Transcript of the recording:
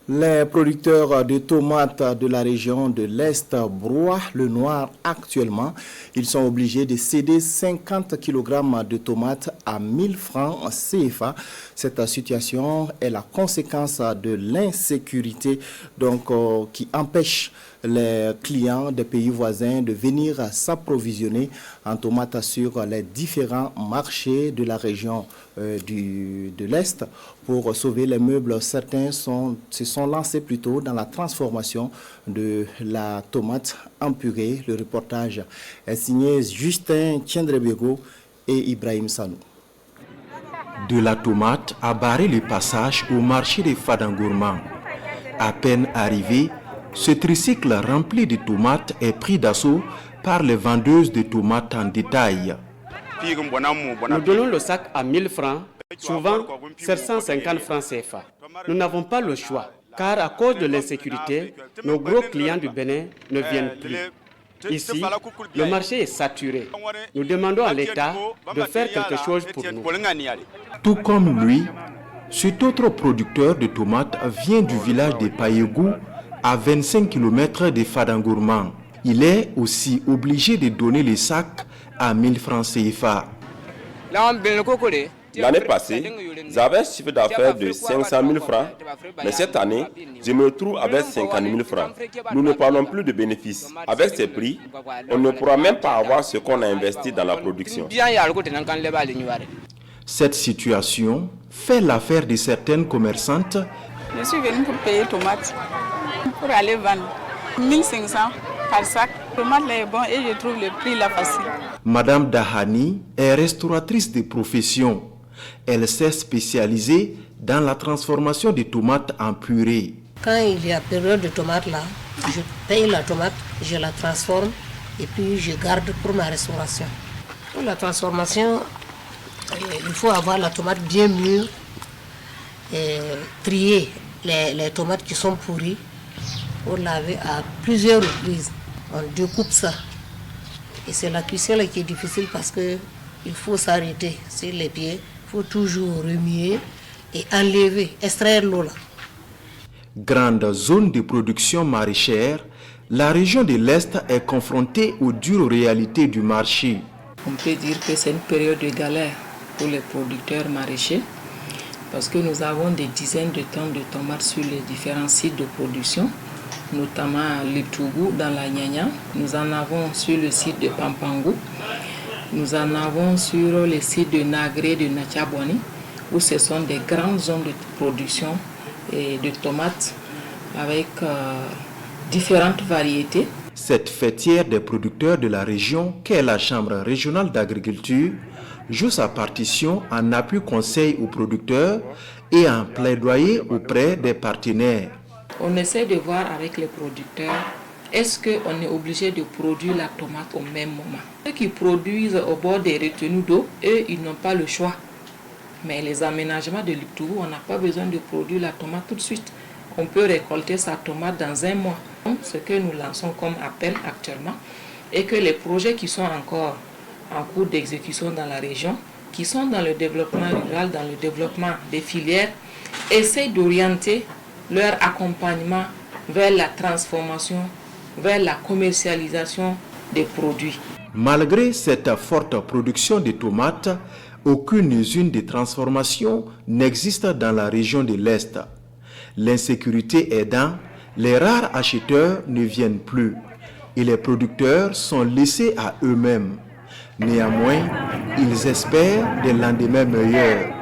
Les producteurs de tomates de la région de l'Est broient le noir actuellement. Ils sont obligés de céder 50 kg de tomates à 1000 francs CFA. Cette situation est la conséquence de l'insécurité qui empêche les clients des pays voisins de venir s'approvisionner en tomates sur les différents marchés de la région de l'Est. Pour sauver les meubles, certains se sont lancés plutôt dans la transformation de la tomate en purée. Le reportage est signé Justin Tiendrebego et Ibrahim Sanou. De la tomate a barré le passage au marché des Fadangourmand. À peine arrivé, ce tricycle rempli de tomates est pris d'assaut par les vendeuses de tomates en détail. Nous donnons le sac à 1000 francs, souvent 750 francs CFA. Nous n'avons pas le choix, car à cause de l'insécurité, nos gros clients du Bénin ne viennent plus. Ici, le marché est saturé. Nous demandons à l'État de faire quelque chose pour nous. Tout comme lui, cet autre producteur de tomates vient du village de Païegou, à 25 km de Fadangourmand. Il est aussi obligé de donner les sacs à 1000 francs CFA. L'année passée, j'avais un chiffre d'affaires de 500 000 francs, mais cette année, je me retrouve avec 50 000 francs. Nous ne parlons plus de bénéfices. Avec ces prix, on ne pourra même pas avoir ce qu'on a investi dans la production. Cette situation fait l'affaire de certaines commerçantes. Je suis venue pour payer tomates, pour aller vendre. 1500 par sac. Tomate là est bon et je trouve le prix là facile. Madame Dahani est restauratrice de profession. Elle s'est spécialisée dans la transformation des tomates en purée. Quand il y a période de tomates là, je paye la tomate, je la transforme et puis je garde pour ma restauration. Pour la transformation, il faut avoir la tomate bien mûre, et trier les tomates qui sont pourries, pour laver à plusieurs reprises. On découpe ça. Et c'est la cuisson là qui est difficile parce qu'il faut s'arrêter sur les pieds, il faut toujours remuer et enlever, extraire l'eau là. Grande zone de production maraîchère, la région de l'Est est confrontée aux dures réalités du marché. On peut dire que c'est une période de galère pour les producteurs maraîchers parce que nous avons des dizaines de tonnes de tomates sur les différents sites de production, notamment à Liptougou dans la Nyanya. Nous en avons sur le site de Pampangou. Nous en avons sur le site de Nagré de Natchabouani, où ce sont des grandes zones de production et de tomates avec différentes variétés. Cette fêtière des producteurs de la région, qu'est la Chambre régionale d'agriculture, joue sa partition en appui conseil aux producteurs et en plaidoyer auprès des partenaires. On essaie de voir avec les producteurs, est-ce qu'on est obligé de produire la tomate au même moment? Ceux qui produisent au bord des retenues d'eau, eux, ils n'ont pas le choix. Mais les aménagements de Liptougou, on n'a pas besoin de produire la tomate tout de suite. On peut récolter sa tomate dans un mois. Donc, ce que nous lançons comme appel actuellement, est que les projets qui sont encore en cours d'exécution dans la région, qui sont dans le développement rural, dans le développement des filières, essayent d'orienter leur accompagnement vers la transformation, vers la commercialisation des produits. Malgré cette forte production de tomates, aucune usine de transformation n'existe dans la région de l'Est. L'insécurité aidant, les rares acheteurs ne viennent plus et les producteurs sont laissés à eux-mêmes. Néanmoins, ils espèrent des lendemains meilleurs.